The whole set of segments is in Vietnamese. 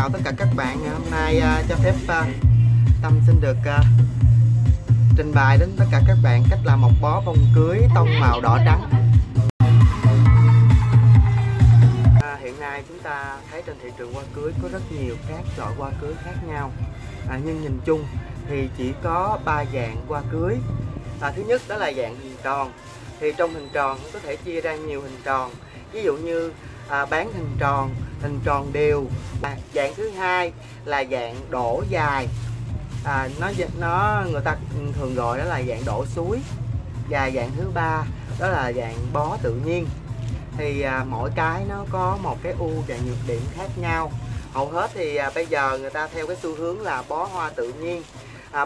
chào tất cả các bạn. Hôm nay cho phép Tâm xin được trình bày đến tất cả các bạn cách làm một bó bông cưới tông màu đỏ trắng. Hiện nay chúng ta thấy trên thị trường hoa cưới có rất nhiều các loại hoa cưới khác nhau, nhưng nhìn chung thì chỉ có 3 dạng hoa cưới. Thứ nhất đó là dạng hình tròn. Thì trong hình tròn có thể chia ra nhiều hình tròn, ví dụ như bán hình tròn đều. Dạng thứ hai là dạng đổ dài, nó người ta thường gọi đó là dạng đổ suối. Và dạng thứ ba đó là dạng bó tự nhiên. Thì mỗi cái nó có một cái ưu và nhược điểm khác nhau. Hầu hết thì bây giờ người ta theo cái xu hướng là bó hoa tự nhiên.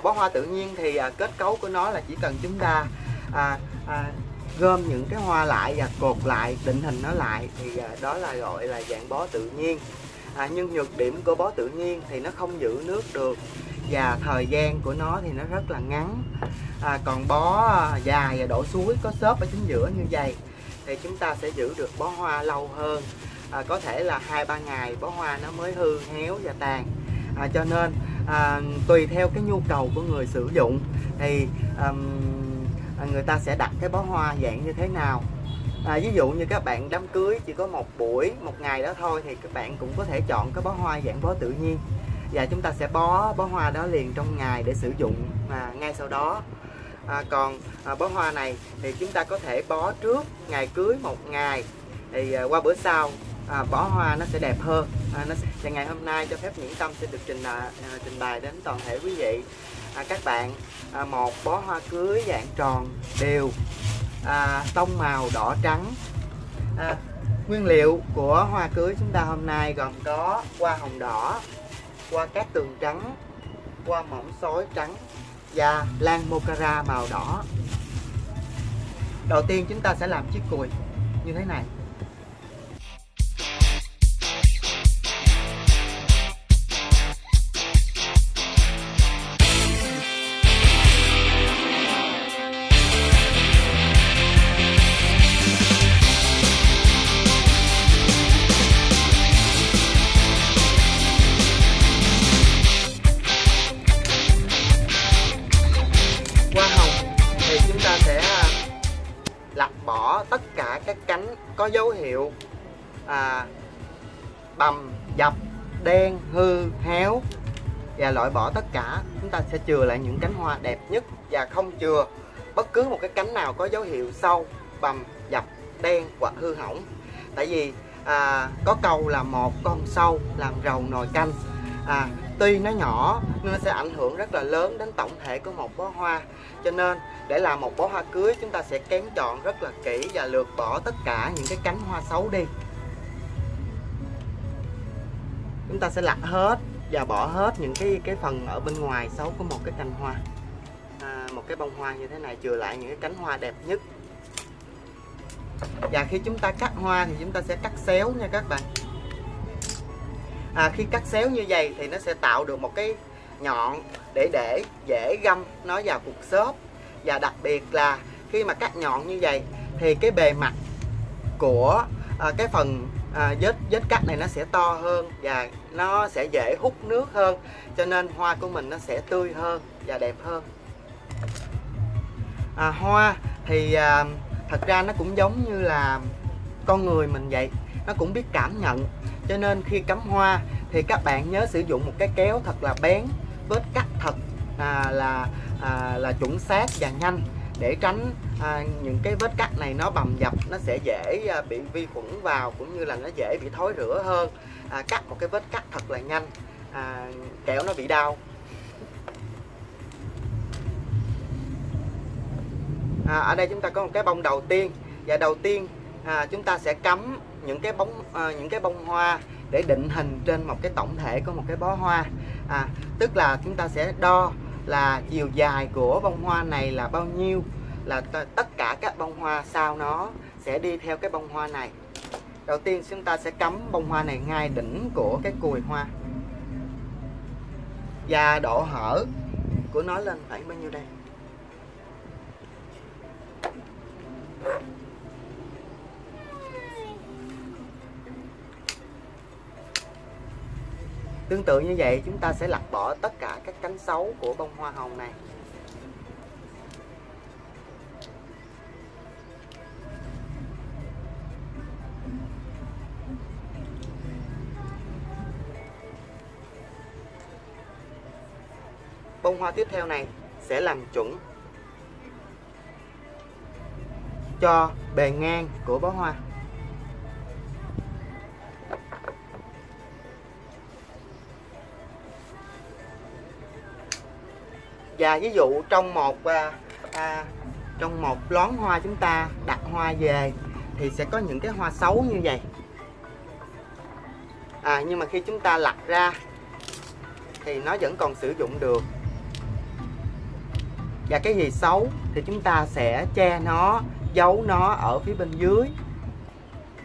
Bó hoa tự nhiên thì kết cấu của nó là chỉ cần chúng ta gom những cái hoa lại và cột lại, định hình nó lại, thì đó là gọi là dạng bó tự nhiên. Nhưng nhược điểm của bó tự nhiên thì nó không giữ nước được và thời gian của nó thì nó rất là ngắn. Còn bó dài và đổ suối có xốp ở chính giữa như vậy thì chúng ta sẽ giữ được bó hoa lâu hơn. Có thể là 2-3 ngày bó hoa nó mới hư, héo và tàn. Cho nên tùy theo cái nhu cầu của người sử dụng thì người ta sẽ đặt cái bó hoa dạng như thế nào. Ví dụ như các bạn đám cưới chỉ có một buổi, một ngày đó thôi thì các bạn cũng có thể chọn cái bó hoa dạng bó tự nhiên, và chúng ta sẽ bó hoa đó liền trong ngày để sử dụng ngay sau đó. Còn bó hoa này thì chúng ta có thể bó trước ngày cưới một ngày, thì qua bữa sau bó hoa nó sẽ đẹp hơn. Và ngày hôm nay cho phép Nguyễn Tâm sẽ được trình bày đến toàn thể quý vị các bạn một bó hoa cưới dạng tròn đều, tông màu đỏ trắng. Nguyên liệu của hoa cưới chúng ta hôm nay gồm có hoa hồng đỏ, hoa cát tường trắng, hoa mỏng xối trắng và lan mocara màu đỏ. Đầu tiên chúng ta sẽ làm chiếc cùi như thế này. Chúng ta sẽ lặt bỏ tất cả các cánh có dấu hiệu bầm, dập, đen, hư, héo và loại bỏ tất cả. Chúng ta sẽ chừa lại những cánh hoa đẹp nhất và không chừa bất cứ một cái cánh nào có dấu hiệu sâu, bầm, dập, đen hoặc hư hỏng. Tại vì có câu là một con sâu làm rầu nồi canh. Tuy nó nhỏ nhưng nó sẽ ảnh hưởng rất là lớn đến tổng thể của một bó hoa. Cho nên để làm một bó hoa cưới chúng ta sẽ kén chọn rất là kỹ và lược bỏ tất cả những cái cánh hoa xấu đi. Chúng ta sẽ lặt hết và bỏ hết những cái phần ở bên ngoài xấu của một cái cành hoa, một cái bông hoa như thế này, chừa lại những cái cánh hoa đẹp nhất. Và khi chúng ta cắt hoa thì chúng ta sẽ cắt xéo nha các bạn. Khi cắt xéo như vậy thì nó sẽ tạo được một cái nhọn để dễ găm nó vào cục xốp. Và đặc biệt là khi mà cắt nhọn như vậy thì cái bề mặt của cái phần vết cắt này nó sẽ to hơn và nó sẽ dễ hút nước hơn, cho nên hoa của mình nó sẽ tươi hơn và đẹp hơn. Hoa thì thật ra nó cũng giống như là con người mình vậy, nó cũng biết cảm nhận. Cho nên khi cắm hoa thì các bạn nhớ sử dụng một cái kéo thật là bén, vết cắt thật là chuẩn xác và nhanh, để tránh những cái vết cắt này nó bầm dập, nó sẽ dễ bị vi khuẩn vào, cũng như là nó dễ bị thối rữa hơn. Cắt một cái vết cắt thật là nhanh, kẻo nó bị đau. Ở đây chúng ta có một cái bông đầu tiên, và đầu tiên chúng ta sẽ cắm những cái bông hoa để định hình trên một cái tổng thể của một cái bó hoa. Tức là chúng ta sẽ đo là chiều dài của bông hoa này là bao nhiêu, là tất cả các bông hoa sau nó sẽ đi theo cái bông hoa này. Đầu tiên chúng ta sẽ cắm bông hoa này ngay đỉnh của cái cùi hoa, và độ hở của nó lên khoảng bao nhiêu đây? Tương tự như vậy, chúng ta sẽ lặt bỏ tất cả các cánh xấu của bông hoa hồng này. Bông hoa tiếp theo này sẽ làm chuẩn cho bề ngang của bó hoa. Và ví dụ trong một lón hoa chúng ta đặt hoa về thì sẽ có những cái hoa xấu như vậy. Nhưng mà khi chúng ta lặt ra thì nó vẫn còn sử dụng được. Và cái gì xấu thì chúng ta sẽ che nó, giấu nó ở phía bên dưới.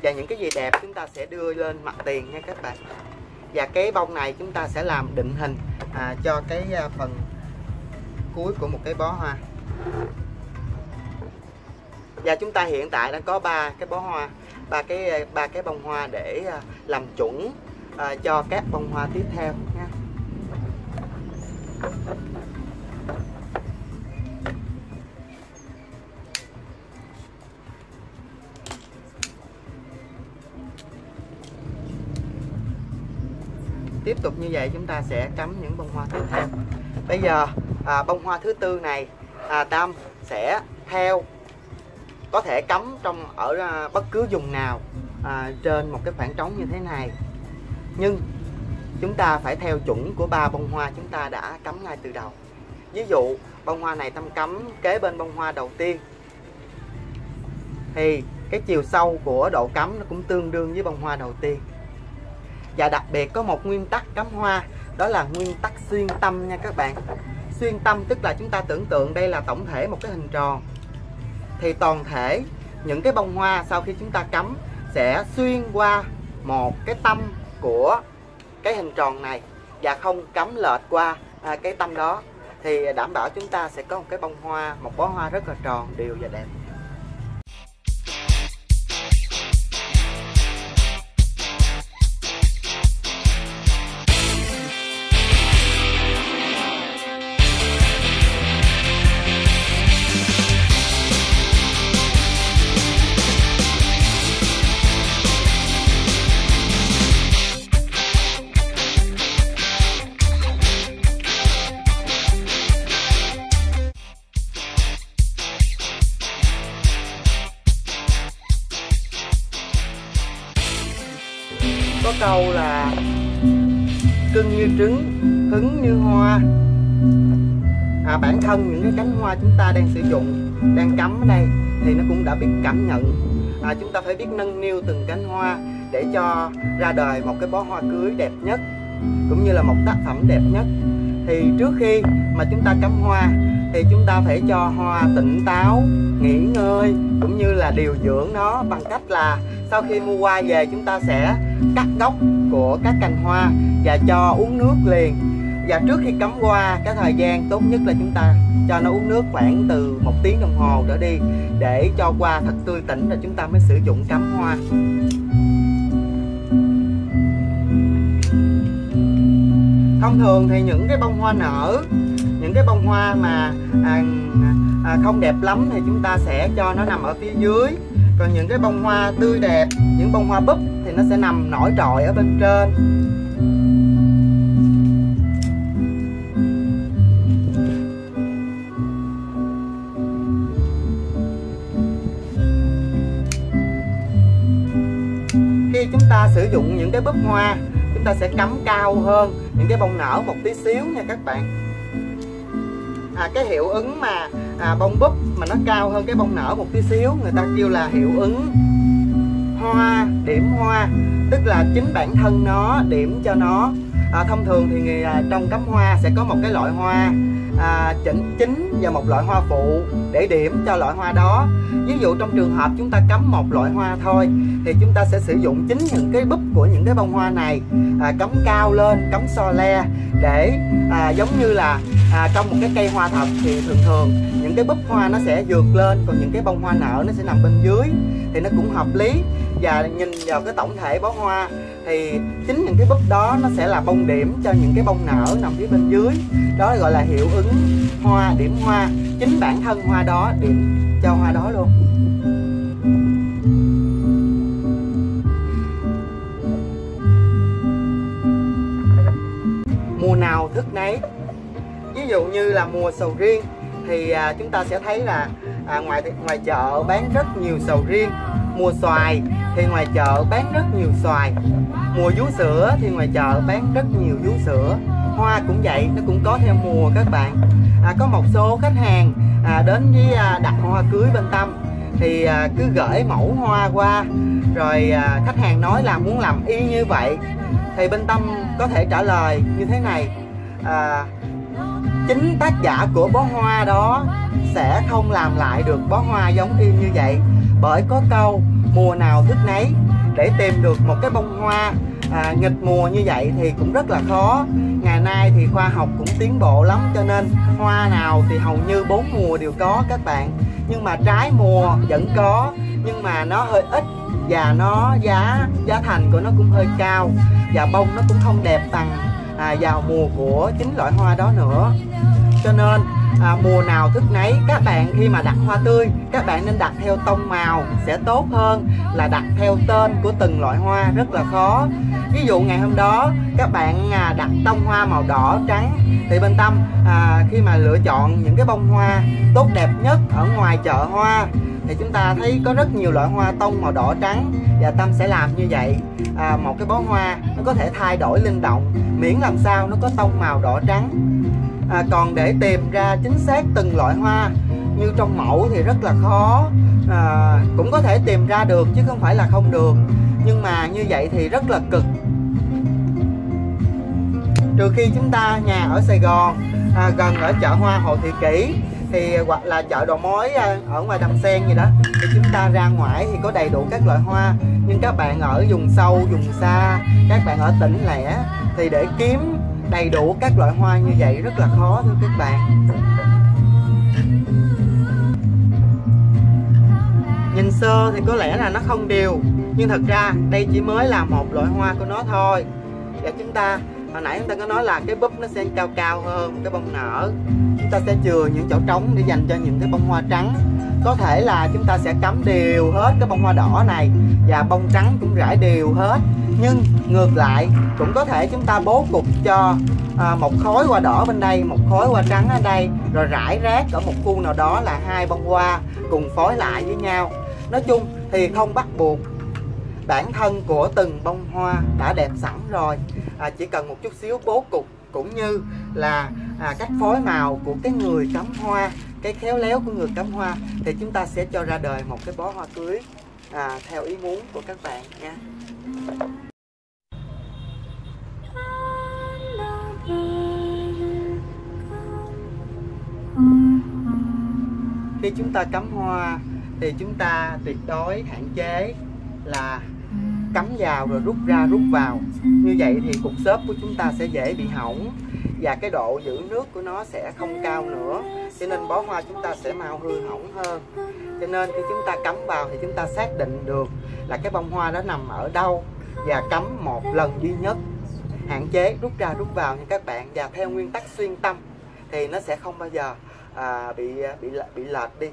Và những cái gì đẹp chúng ta sẽ đưa lên mặt tiền nha các bạn. Và cái bông này chúng ta sẽ làm định hình cho cái phần cuối của một cái bó hoa. Và chúng ta hiện tại đã có 3 cái bó hoa, ba cái bông hoa để làm chuẩn cho các bông hoa tiếp theo nha. Tiếp tục như vậy chúng ta sẽ cắm những bông hoa tiếp theo. Bây giờ bông hoa thứ tư này Tâm sẽ có thể cắm ở bất cứ vùng nào trên một cái khoảng trống như thế này. Nhưng chúng ta phải theo chuẩn của 3 bông hoa chúng ta đã cắm ngay từ đầu. Ví dụ bông hoa này Tâm cắm kế bên bông hoa đầu tiên thì cái chiều sâu của độ cắm nó cũng tương đương với bông hoa đầu tiên. Và đặc biệt có một nguyên tắc cắm hoa, đó là nguyên tắc xuyên tâm nha các bạn. Xuyên tâm tức là chúng ta tưởng tượng đây là tổng thể một cái hình tròn, thì toàn thể những cái bông hoa sau khi chúng ta cắm sẽ xuyên qua một cái tâm của cái hình tròn này và không cắm lệch qua cái tâm đó, thì đảm bảo chúng ta sẽ có một cái bông hoa, một bó hoa rất là tròn, đều và đẹp. Có câu là cưng như trứng, hứng như hoa. Bản thân những cái cánh hoa chúng ta đang sử dụng, đang cắm ở đây thì nó cũng đã biết cảm nhận. Chúng ta phải biết nâng niu từng cánh hoa để cho ra đời một cái bó hoa cưới đẹp nhất, cũng như là một tác phẩm đẹp nhất. Thì trước khi mà chúng ta cắm hoa thì chúng ta phải cho hoa tỉnh táo, nghỉ ngơi, cũng như là điều dưỡng nó bằng cách là sau khi mua hoa về chúng ta sẽ cắt gốc của các cành hoa và cho uống nước liền. Và trước khi cắm hoa, cái thời gian tốt nhất là chúng ta cho nó uống nước khoảng từ 1 tiếng đồng hồ trở đi, để cho hoa thật tươi tỉnh rồi chúng ta mới sử dụng cắm hoa. Thông thường thì những cái bông hoa nở, những cái bông hoa mà không đẹp lắm thì chúng ta sẽ cho nó nằm ở phía dưới. Còn những cái bông hoa tươi đẹp, những bông hoa búp thì nó sẽ nằm nổi trội ở bên trên. Khi chúng ta sử dụng những cái búp hoa, chúng ta sẽ cắm cao hơn những cái bông nở một tí xíu nha các bạn. Cái hiệu ứng mà bông búp mà nó cao hơn cái bông nở một tí xíu, người ta kêu là hiệu ứng hoa điểm hoa, tức là chính bản thân nó điểm cho nó. Thông thường thì trong cắm hoa sẽ có một cái loại hoa chính và một loại hoa phụ. để điểm cho loại hoa đó. Ví dụ trong trường hợp chúng ta cắm một loại hoa thôi thì chúng ta sẽ sử dụng chính những cái búp của những cái bông hoa này, cắm cao lên, cắm so le để giống như là trong một cái cây hoa thật thì thường thường những cái búp hoa nó sẽ vượt lên, còn những cái bông hoa nở nó sẽ nằm bên dưới, thì nó cũng hợp lý. Và nhìn vào cái tổng thể bó hoa thì chính những cái búp đó nó sẽ là bông điểm cho những cái bông nở nằm phía bên dưới. Đó gọi là hiệu ứng hoa, điểm hoa. Chính bản thân hoa đó điểm cho hoa đó luôn. Mùa nào thức nấy. Ví dụ như là mùa sầu riêng thì chúng ta sẽ thấy là ngoài chợ bán rất nhiều sầu riêng. Mùa xoài thì ngoài chợ bán rất nhiều xoài. Mùa vú sữa thì ngoài chợ bán rất nhiều vú sữa. Hoa cũng vậy, nó cũng có theo mùa các bạn. Có một số khách hàng đến với đặt hoa cưới bên Tâm thì cứ gửi mẫu hoa qua, rồi khách hàng nói là muốn làm y như vậy. Thì bên Tâm có thể trả lời như thế này: chính tác giả của bó hoa đó sẽ không làm lại được bó hoa giống y như vậy, bởi có câu mùa nào thức nấy. Để tìm được một cái bông hoa nghịch mùa như vậy thì cũng rất là khó. Ngày nay thì khoa học cũng tiến bộ lắm, cho nên hoa nào thì hầu như 4 mùa đều có các bạn. Nhưng mà trái mùa vẫn có, nhưng mà nó hơi ít, và nó giá thành của nó cũng hơi cao, và bông nó cũng không đẹp bằng vào mùa của chính loại hoa đó nữa. Cho nên mùa nào thức nấy. Các bạn khi mà đặt hoa tươi, các bạn nên đặt theo tông màu sẽ tốt hơn là đặt theo tên của từng loại hoa, rất là khó. Ví dụ ngày hôm đó các bạn đặt tông hoa màu đỏ trắng thì bên Tâm khi mà lựa chọn những cái bông hoa tốt đẹp nhất ở ngoài chợ hoa thì chúng ta thấy có rất nhiều loại hoa tông màu đỏ trắng, và Tâm sẽ làm như vậy. Một cái bó hoa nó có thể thay đổi linh động, miễn làm sao nó có tông màu đỏ trắng. Còn để tìm ra chính xác từng loại hoa như trong mẫu thì rất là khó. Cũng có thể tìm ra được chứ không phải là không được, nhưng mà như vậy thì rất là cực. Trừ khi chúng ta nhà ở Sài Gòn, gần ở chợ hoa Hồ Thị Kỷ thì hoặc là chợ đầu mối ở ngoài Đầm Sen gì đó, thì chúng ta ra ngoài thì có đầy đủ các loại hoa. Nhưng các bạn ở vùng sâu, vùng xa, các bạn ở tỉnh lẻ thì để kiếm đầy đủ các loại hoa như vậy rất là khó thưa các bạn. Nhìn sơ thì có lẽ là nó không đều, nhưng thật ra đây chỉ mới là một loại hoa của nó thôi. Và chúng ta hồi nãy chúng ta có nói là cái búp nó sẽ cao hơn cái bông nở. Chúng ta sẽ chừa những chỗ trống để dành cho những cái bông hoa trắng. Có thể là chúng ta sẽ cắm đều hết cái bông hoa đỏ này, và bông trắng cũng rải đều hết. Nhưng ngược lại cũng có thể chúng ta bố cục cho một khối hoa đỏ bên đây, một khối hoa trắng ở đây, rồi rải rác ở một khu nào đó là 2 bông hoa cùng phối lại với nhau. Nói chung thì không bắt buộc, bản thân của từng bông hoa đã đẹp sẵn rồi. Chỉ cần một chút xíu bố cục cũng như là cách phối màu của cái người cắm hoa, cái khéo léo của người cắm hoa, thì chúng ta sẽ cho ra đời một cái bó hoa cưới theo ý muốn của các bạn nha. Khi chúng ta cắm hoa thì chúng ta tuyệt đối hạn chế là cắm vào rồi rút ra rút vào. Như vậy thì cục xốp của chúng ta sẽ dễ bị hỏng, và cái độ giữ nước của nó sẽ không cao nữa, cho nên bó hoa chúng ta sẽ mau hư hỏng hơn. Cho nên khi chúng ta cắm vào thì chúng ta xác định được là cái bông hoa đó nằm ở đâu, và cắm một lần duy nhất, hạn chế rút ra rút vào nha các bạn. Và theo nguyên tắc xuyên tâm thì nó sẽ không bao giờ bị lệch đi.